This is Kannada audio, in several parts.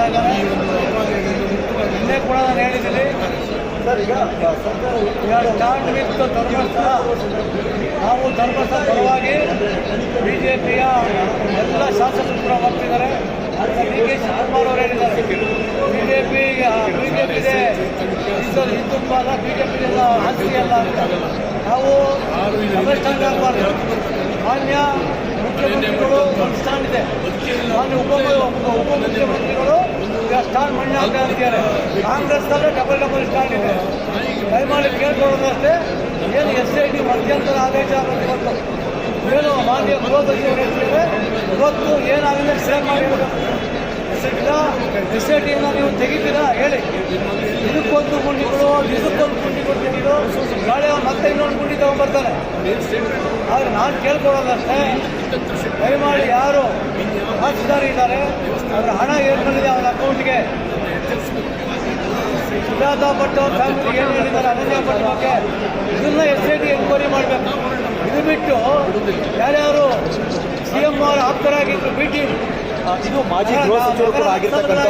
ಇದ್ದಾರೆ. ನಿನ್ನೆ ಕೂಡ ನಾನು ಹೇಳಿದ್ದೀನಿ, ಸ್ಟ್ಯಾಂಡ್ ವಿತ್ ಧರ್ಮಸ್ಥಳ. ನಾವು ಧರ್ಮಸ್ಥಳ ಪರವಾಗಿ ಬಿಜೆಪಿಯ ಎಲ್ಲ ಶಾಸಕರು ಕೂಡ ಹೋಗ್ತಿದ್ದಾರೆ ಅಂತ ಡಿ ಕೆ ಶಿವಕುಮಾರ್ ಅವರು ಹೇಳಿದ್ದಾರೆ. ಬಿಜೆಪಿ ಇದೆ ಹಿಂದುತ್ವ ಅಲ್ಲ, ಬಿಜೆಪಿ ಎಲ್ಲ ಆಸ್ತಿ ಅಲ್ಲ ಅಂತ ನಾವು ಅಂಡರ್ಸ್ಟ್ಯಾಂಡ್ ಆಗಬಾರ್ದು. ಮಾನ್ಯ ಮುಖ್ಯಮಂತ್ರಿಗಳು ಒಂದು ಸ್ಟ್ಯಾಂಡ್ ಇದೆ, ಮಾನ್ಯ ಉಪಮುಖ್ಯಮಂತ್ರಿಗಳು ಸ್ಟ್ಯಾಂಡ್ ಮಣ್ಣು ಹಾಕ್ತಾ ಇದ್ದಾರೆ. ಕಾಂಗ್ರೆಸ್ನಲ್ಲೇ ಡಬಲ್ ಸ್ಟ್ಯಾಂಡ್ ಇದೆ. ದಯಮಾಡಿ ಕೇಳ್ಕೊಳ್ಳೋದಷ್ಟೇ, ಏನು SIT ಮಧ್ಯಂತರ ಆದೇಶ ಬಂತು, ಏನು ಮಾನ್ಯ ಗೃಹ ಸಚಿವರು ಹೇಳ್ತಿದ್ದಾರೆ, ಇವತ್ತು ಏನಾಗಿದೆ ಸೇವ್ ಮಾಡಿರಬೇಕು. SITಯನ್ನು ನೀವು ತೆಗಿತೀರಾ ಹೇಳಿ. ಇದಕ್ಕೊಂದು ಗುಂಡಿಗಳು, ಇದಕ್ಕೊಂದು ಗುಂಡಿಗಳು ತೆಗೆದು ನಾಳೆ ಮತ್ತೆ ಇನ್ನೊಂದು ಗುಂಡಿ ತಗೊಂಡ್ಬರ್ತಾರೆ. ಆದರೆ ನಾನು ಕೇಳ್ಕೊಳ್ಳೋದಷ್ಟೇ, ದಯಮಾಡಿ ಯಾರು ಖಾತೆದಾರಿ ಇದ್ದಾರೆ ಅವರ ಹಣ ಏನು ಬಂದಿದೆ ಅವರ ಅಕೌಂಟ್ಗೆ, ಸುಜಾತಾ ಭಟ್ ಅವ್ರ ಫ್ಯಾಮಿಲಿಗೆ ಏನು ಹೇಳಿದ್ದಾರೆ ಅನನ್ಯ ಭಟ್ ಬಗ್ಗೆ, ಇದನ್ನ SIT ಎನ್ಕ್ವೈರಿ ಮಾಡಬೇಕು. ಇದು ಬಿಟ್ಟು ಯಾರ್ಯಾರು CM ಅವರ ಆಪ್ತರಾಗಿದ್ದು BT ಇದು ಮಾಜಿ ಗೃಹ ಸಚಿವರು ಕೂಡ ಆಗಿರ್ತಕ್ಕಂಥ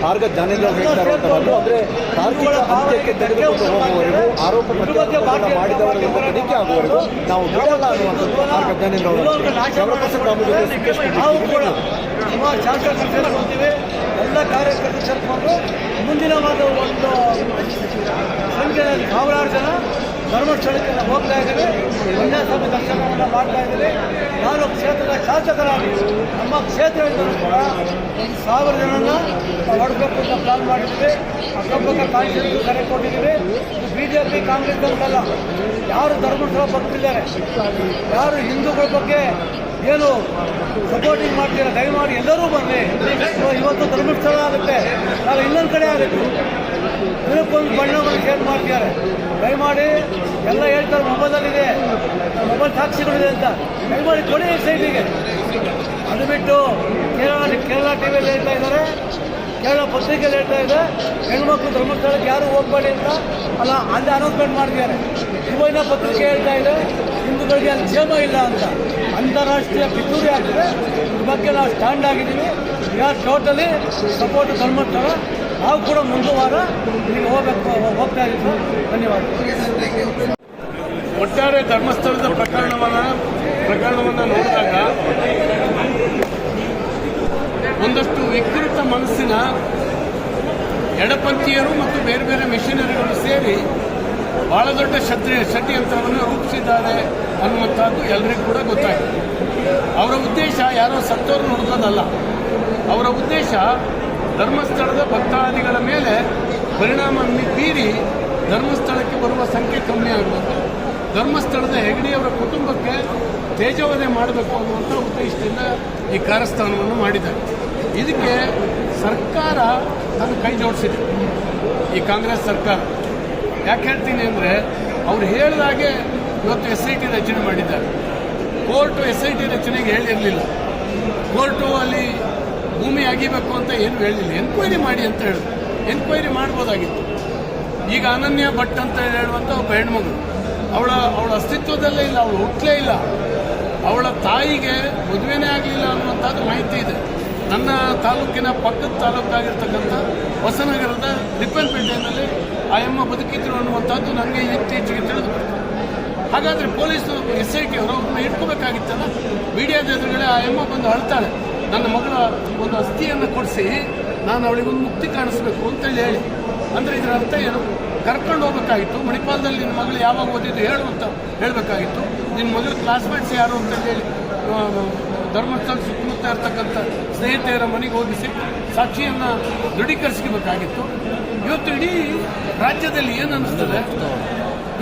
ಆರ್ಗ ಜ್ಞಾನೇಂದ್ರ ಹೇಳ್ತಾ ಇರುವಂತಹದ್ದು, ಅಂದ್ರೆ ತಾರ್ಕಿಕ ಅಂತ್ಯಕ್ಕೆ ತೆಗೆದುಕೊಂಡು ಹೋಗುವವರೆಗೂ ಆರೋಪ ಪ್ರತ್ಯಾರೋಪ ಮಾಡಿದವರಿಗೆ ತನಿಖೆ ಆಗುವವರೆಗೂ ನಾವು ಬಿಡಲ್ಲ ಅನ್ನುವಂಥದ್ದು ಆರ್ಗ ಜ್ಞಾನೇಂದ್ರ ನಾವು ಕೂಡ ಸುಮಾರು ಶಾಸಕರು ಸೇರ್ಕೊಳ್ತೀವಿ, ಎಲ್ಲ ಕಾರ್ಯಕರ್ತರು ಸೇರ್ಕೊಂಡು ಮುಂದಿನ ಒಂದು ಸಂಖ್ಯೆಯಲ್ಲಿ ಸಾವಿರಾರು ಜನ ಧರ್ಮಸ್ಥಳಕ್ಕೆ ಹೋಗ್ತಾ ಇದ್ದೀವಿ. ವಿಧಾನಸಭೆ ದರ್ಶನವನ್ನು ಮಾಡ್ತಾ ಇದ್ದೀವಿ. ನಾನು ಕ್ಷೇತ್ರದ ಶಾಸಕರಾಗಿ ನಮ್ಮ ಕ್ಷೇತ್ರದಿಂದಲೂ ಕೂಡ 1,000 ಜನನ ಹೊಡಬೇಕು ಅಂತ ಪ್ಲಾನ್ ಮಾಡಿದ್ದೀವಿ. ಅಕ್ಕಪಕ್ಕ ಕಾನ್ಸ್ಟಿಟ್ಯೂನ್ಸಿ ಕರೆ ಕೊಟ್ಟಿದ್ದೀವಿ. ಬಿಜೆಪಿ ಕಾಂಗ್ರೆಸ್ ಅಂತಲ್ಲ, ಯಾರು ಧರ್ಮಸ್ಥಳ ಬರ್ತಿದ್ದಾರೆ, ಯಾರು ಹಿಂದೂಗಳ ಬಗ್ಗೆ ಏನು ಸಪೋರ್ಟಿಂಗ್ ಮಾಡ್ತೀರಾ, ದಯಮಾಡಿ ಎಲ್ಲರೂ ಬನ್ನಿ. ಇವತ್ತು ಧರ್ಮಸ್ಥಳ ಆಗುತ್ತೆ, ನಾವು ಇನ್ನೊಂದು ಕಡೆ ಆಗುತ್ತೆ, ಇದಕ್ಕೊಂದು ಬಣ್ಣವನ್ನು ಶೇರ್ ಮಾಡ್ತಿದ್ದಾರೆ. ದಯಮಾಡಿ ಎಲ್ಲ ಹೇಳ್ತಾರೆ ಮೊಬೈಲಲ್ಲಿದೆ, ಮೊಬೈಲ್ ಸಾಕ್ಷಿಗಳಿದೆ ಅಂತ, ದಯಮಾಡಿ ಕೊಡಿ SITಗೆ. ಅದು ಬಿಟ್ಟು ಕೇರಳ ಟಿವಿಯಲ್ಲಿ ಹೇಳ್ತಾ ಇದ್ದಾರೆ, ಕೇರಳ ಪತ್ರಿಕೆಯಲ್ಲಿ ಹೇಳ್ತಾ ಇದೆ, ಹೆಣ್ಮಕ್ಳು ಧರ್ಮಸ್ಥಳಕ್ಕೆ ಯಾರು ಹೋಗ್ಬೇಡಿ ಅಂತ ಅಲ್ಲ, ಅಲ್ಲಿ ಅನೌನ್ಸ್ಮೆಂಟ್ ಮಾಡ್ತಿದ್ದಾರೆ. ಇವೈನ ಪತ್ರಿಕೆ ಹೇಳ್ತಾ ಇದೆ ಹಿಂದೂಗಳಿಗೆ ಅಲ್ಲಿ ಕ್ಷೇಮ ಇಲ್ಲ ಅಂತ. ಅಂತಾರಾಷ್ಟ್ರೀಯ ಪಿತೂರಿ ಆಗ್ತದೆ. ಇದ್ರ ಬಗ್ಗೆ ನಾವು ಸ್ಟ್ಯಾಂಡ್ ಆಗಿದ್ದೀವಿ. ಯಾರು ಟೋಟಲಿ ಸಪೋರ್ಟ್ ಧರ್ಮಸ್ಥಳ. ನಾವು ಕೂಡ ಮುಂದೆ ವಾರ ಈಗ ಹೋಗ್ತಾ ಇದ್ದೀವಿ. ಧನ್ಯವಾದ. ಒಟ್ಟಾರೆ ಧರ್ಮಸ್ಥಳದ ಪ್ರಕರಣವನ್ನು ನೋಡಿದಾಗ ಒಂದಷ್ಟು ವಿಕೃತ ಮನಸ್ಸಿನ ಎಡಪಂಥೀಯರು ಮತ್ತು ಬೇರೆ ಬೇರೆ ಮಿಷನರಿಗಳು ಸೇರಿ ಬಹಳ ದೊಡ್ಡ ಷಡ್ಯಂತ್ರವನ್ನು ರೂಪಿಸಿದ್ದಾರೆ ಅನ್ನುವಂಥದ್ದು ಎಲ್ಲರಿಗೂ ಕೂಡ ಗೊತ್ತಾಗಿದೆ. ಅವರ ಉದ್ದೇಶ ಯಾರೋ ಸತ್ತೋರು ನೋಡೋದಲ್ಲ. ಅವರ ಉದ್ದೇಶ ಧರ್ಮಸ್ಥಳದ ಭಕ್ತಾದಿಗಳ ಮೇಲೆ ಪರಿಣಾಮ ಬೀರಿ ಧರ್ಮಸ್ಥಳಕ್ಕೆ ಬರುವ ಸಂಖ್ಯೆ ಕಮ್ಮಿ ಆಗಬೇಕು, ಧರ್ಮಸ್ಥಳದ ಹೆಗಡೆಯವರ ಕುಟುಂಬಕ್ಕೆ ತೇಜೋವಧೆ ಮಾಡಬೇಕು ಅನ್ನುವಂಥ ಉದ್ದೇಶದಿಂದ ಈ ಕಾರ್ಯಸ್ಥಾನವನ್ನು ಮಾಡಿದ್ದಾರೆ. ಇದಕ್ಕೆ ಸರ್ಕಾರ ತನ್ನ ಕೈ ಜೋಡಿಸಿದೆ, ಈ ಕಾಂಗ್ರೆಸ್ ಸರ್ಕಾರ. ಯಾಕೆ ಹೇಳ್ತೀನಿ ಅಂದರೆ, ಅವ್ರು ಹೇಳಿದಾಗೆ ಇವತ್ತು SIT ರಚನೆ ಮಾಡಿದ್ದಾರೆ. ಕೋರ್ಟು SIT ರಚನೆಗೆ ಹೇಳಿರಲಿಲ್ಲ. ಕೋರ್ಟು ಅಲ್ಲಿ ಭೂಮಿ ಅಗಿಬೇಕು ಅಂತ ಏನು ಹೇಳಿಲ್ಲ, ಎನ್ಕ್ವೈರಿ ಮಾಡಿ ಅಂತ ಹೇಳಿದ್ರು. ಎನ್ಕ್ವೈರಿ ಮಾಡ್ಬೋದಾಗಿತ್ತು. ಈಗ ಅನನ್ಯ ಭಟ್ ಅಂತ ಹೇಳುವಂಥ ಒಬ್ಬ ಹೆಣ್ಮಗಳು, ಅವಳ ಅಸ್ತಿತ್ವದಲ್ಲೇ ಇಲ್ಲ, ಅವಳು ಹುಟ್ಟಲೇ ಇಲ್ಲ, ಅವಳ ತಾಯಿಗೆ ಮದುವೆನೇ ಆಗಲಿಲ್ಲ ಅನ್ನುವಂಥದ್ದು ಮಾಹಿತಿ ಇದೆ. ನನ್ನ ತಾಲೂಕಿನ ಪಕ್ಕದ ತಾಲೂಕಾಗಿರ್ತಕ್ಕಂಥ ಹೊಸನಗರದ ರಿಪ್ಪನ್ಪೇಟೆಯಲ್ಲಿ ಆ ಅಮ್ಮ ಬದುಕಿದ್ರು ಅನ್ನುವಂಥದ್ದು ನನಗೆ ಇತ್ತೀಚೆಗೆ ತಿಳಿದು ಬರ್ತದೆ. ಹಾಗಾದರೆ ಪೊಲೀಸರು SIT ಅವರು ಅವ್ರನ್ನ ಇಟ್ಕೋಬೇಕಾಗಿತ್ತಲ್ಲ. ಮೀಡಿಯಾದ ಎದುರುಗಡೆ ಆ ಅಮ್ಮ ಬಂದು ಅಳ್ತಾಳೆ, ನನ್ನ ಮಗಳ ಒಂದು ಅಸ್ಥಿಯನ್ನು ಕೊಡಿಸಿ ನಾನು ಅವಳಿಗೊಂದು ಮುಕ್ತಿ ಕಾಣಿಸ್ಬೇಕು ಅಂತೇಳಿ ಹೇಳಿ. ಅಂದರೆ ಇದರ ಅರ್ಥ ಏನು? ಕರ್ಕೊಂಡು ಹೋಗ್ಬೇಕಾಗಿತ್ತು. ಮಣಿಪಾಲದಲ್ಲಿ ನಿನ್ನ ಮಗಳು ಯಾವಾಗ ಓದಿದ್ದು ಹೇಳು ಅಂತ ಹೇಳಬೇಕಾಗಿತ್ತು. ನಿನ್ನ ಮಗಳ ಕ್ಲಾಸ್ಮೇಟ್ಸ್ ಯಾರು ಅಂತ ಹೇಳಿ ಧರ್ಮಸ್ಥಳ ಸುತ್ತಮುತ್ತ ಇರ್ತಕ್ಕಂಥ ಸ್ನೇಹಿತೆಯರ ಮನೆಗೆ ಹೋಗಿಸಿ ಸಾಕ್ಷಿಯನ್ನು ದೃಢೀಕರಿಸಬೇಕಾಗಿತ್ತು. ಇವತ್ತು ಇಡೀ ರಾಜ್ಯದಲ್ಲಿ ಏನು ಅನ್ನಿಸ್ತದೆ,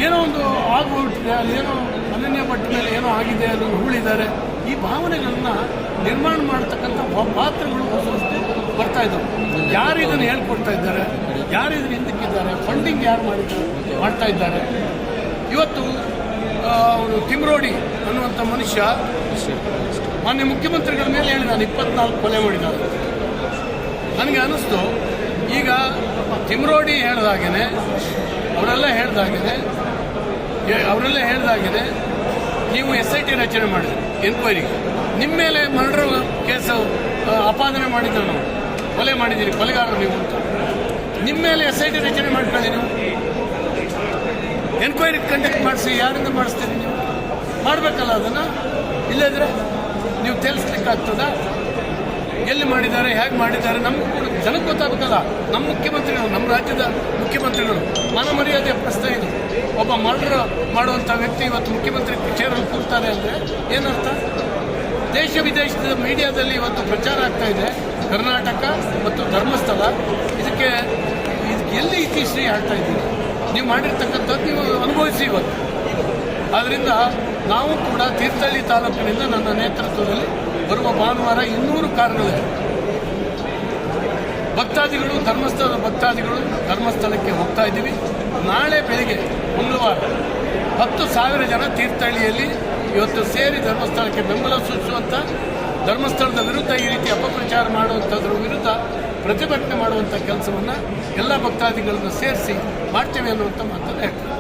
ಏನೋ ಒಂದು ಆಗೋಗ್ಬಿಟ್ಟಿದೆ, ಅಲ್ಲಿ ಏನೋ ಅನನ್ಯ ಭಟ್ ಮೇಲೆ ಏನೋ ಆಗಿದೆ, ಅದನ್ನು ಹೂಳಿದ್ದಾರೆ. ಈ ಭಾವನೆಗಳನ್ನು ನಿರ್ಮಾಣ ಮಾಡತಕ್ಕಂಥ ಪಾತ್ರಗಳು ಹೊಸದಷ್ಟೇ ಬರ್ತಾ ಇದ್ದಾವೆ. ಯಾರು ಇದನ್ನು ಹೇಳ್ಕೊಡ್ತಾ ಇದ್ದಾರೆ, ಯಾರು ಇದನ್ನು ಹಿಂದಕ್ಕಿದ್ದಾರೆ, ಫಂಡಿಂಗ್ ಯಾರು ಮಾಡ್ತಾ ಇದ್ದಾರೆ. ಇವತ್ತು ಅವರು ತಿಮ್ರೋಡಿ ಅನ್ನುವಂಥ ಮನುಷ್ಯ ಮಾನ್ಯ ಮುಖ್ಯಮಂತ್ರಿಗಳ ಮೇಲೆ ಹೇಳಿದಾನೆ 24 ಕೊಲೆ ಮಾಡಿದ್ದಾರೆ. ನನಗೆ ಅನ್ನಿಸ್ತು, ಈಗ ತಿಮ್ರೋಡಿ ಹೇಳ್ದಾಗೇನೆ ಅವರೆಲ್ಲ ಹೇಳ್ದಾಗೇನೆ ನೀವು SIT ರಚನೆ ಮಾಡಿದ್ರಿ ಎನ್ಕ್ವೈರಿಗೆ. ನಿಮ್ಮ ಮೇಲೆ ಮರ್ಡರ್ ಕೇಸು ಆಪಾದನೆ ಮಾಡಿದ್ದೆವು ನಾವು. ಕೊಲೆ ಮಾಡಿದ್ದೀರಿ, ಕೊಲೆಗಾರರು ನೀವು ಅಂತ. ನಿಮ್ಮ ಮೇಲೆ SIT ರಚನೆ ಮಾಡ್ಕೊಳ್ಳಿ, ನೀವು ಎನ್ಕ್ವೈರಿ ಕಂಡಕ್ಟ್ ಮಾಡಿಸಿ. ಯಾರಿಂದ ಮಾಡಿಸ್ತೀರಿ ನೀವು? ಮಾಡಬೇಕಲ್ಲ ಅದನ್ನು. ಇಲ್ಲದ್ರೆ ನೀವು ತಿಳಿಸ್ಲಿಕ್ಕಾಗ್ತದ? ಎಲ್ಲಿ ಮಾಡಿದ್ದಾರೆ, ಹೇಗೆ ಮಾಡಿದ್ದಾರೆ, ನಮ್ಗೆ ಕೂಡ ಜನಕ್ಕೆ ಗೊತ್ತಾಗಬೇಕಲ್ಲ. ನಮ್ಮ ಮುಖ್ಯಮಂತ್ರಿಗಳು, ನಮ್ಮ ರಾಜ್ಯದ ಮುಖ್ಯಮಂತ್ರಿಗಳು ಮಾನ ಮರ್ಯಾದೆಯ ಪ್ರಶ್ನೆ ಇದೆ. ಒಬ್ಬ ಮರ್ಡರ್ ಮಾಡುವಂಥ ವ್ಯಕ್ತಿ ಇವತ್ತು ಮುಖ್ಯಮಂತ್ರಿ ಚೇರಲ್ಲಿ ಕೂರ್ತಾರೆ ಅಂದರೆ ಏನರ್ಥ? ದೇಶ ವಿದೇಶದ ಮೀಡಿಯಾದಲ್ಲಿ ಇವತ್ತು ಪ್ರಚಾರ ಆಗ್ತಾ ಇದೆ ಕರ್ನಾಟಕ ಮತ್ತು ಧರ್ಮಸ್ಥಳ. ಇದಕ್ಕೆ ಎಲ್ಲಿ ಇತಿಶ್ರೀ ಆಗ್ತಾ ಇದ್ದೀರಿ? ನೀವು ಮಾಡಿರ್ತಕ್ಕಂಥದ್ದು ನೀವು ಅನುಭವಿಸಿ ಇವತ್ತು. ಆದ್ದರಿಂದ ನಾವು ಕೂಡ ತೀರ್ಥಹಳ್ಳಿ ತಾಲೂಕಿನಿಂದ ನನ್ನ ನೇತೃತ್ವದಲ್ಲಿ ಬರುವ ಭಾನುವಾರ 200 ಕಾರುಗಳಿವೆ. ಭಕ್ತಾದಿಗಳು, ಧರ್ಮಸ್ಥಳದ ಭಕ್ತಾದಿಗಳು ಧರ್ಮಸ್ಥಳಕ್ಕೆ ಹೋಗ್ತಾ ಇದ್ದೀವಿ. ನಾಳೆ ಬೆಳಿಗ್ಗೆ ಮಂಗಳವಾರ 10,000 ಜನ ತೀರ್ಥಹಳ್ಳಿಯಲ್ಲಿ ಇವತ್ತು ಸೇರಿ ಧರ್ಮಸ್ಥಳಕ್ಕೆ ಬೆಂಬಲ ಸೂಚಿಸುವಂಥ, ಧರ್ಮಸ್ಥಳದ ವಿರುದ್ಧ ಈ ರೀತಿ ಅಪಪ್ರಚಾರ ಮಾಡುವಂಥದ್ರ ವಿರುದ್ಧ ಪ್ರತಿಭಟನೆ ಮಾಡುವಂಥ ಕೆಲಸವನ್ನು ಎಲ್ಲ ಭಕ್ತಾದಿಗಳನ್ನು ಸೇರಿಸಿ ಮಾಡ್ತೇವೆ ಅನ್ನುವಂಥ ಮಾತನ್ನು ಹೇಳ್ತಾರೆ.